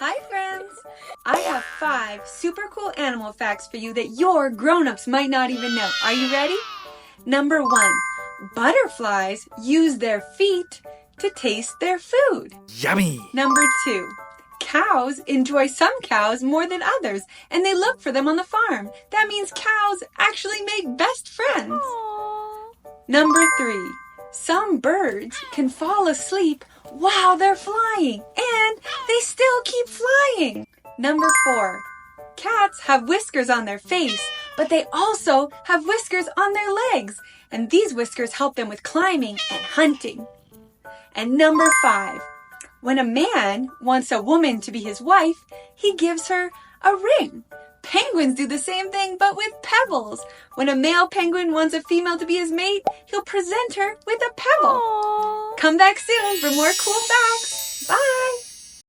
Hi friends! I have 5 super cool animal facts for you that your grown-ups might not even know. Are you ready? Number 1. Butterflies use their feet to taste their food. Yummy! Number 2. Cows enjoy some cows more than others, and they look for them on the farm. That means cows actually make best friends. Aww. Number 3. Some birds can fall asleep while they're flying, and they still keep flying. Number 4. Cats have whiskers on their face, but they also have whiskers on their legs, and these whiskers help them with climbing and hunting. And number 5. When a man wants a woman to be his wife, he gives her a ring. Penguins do the same thing, but with pebbles. When a male penguin wants a female to be his mate, he'll present her with a pebble. Aww. Come back soon for more cool facts. Bye!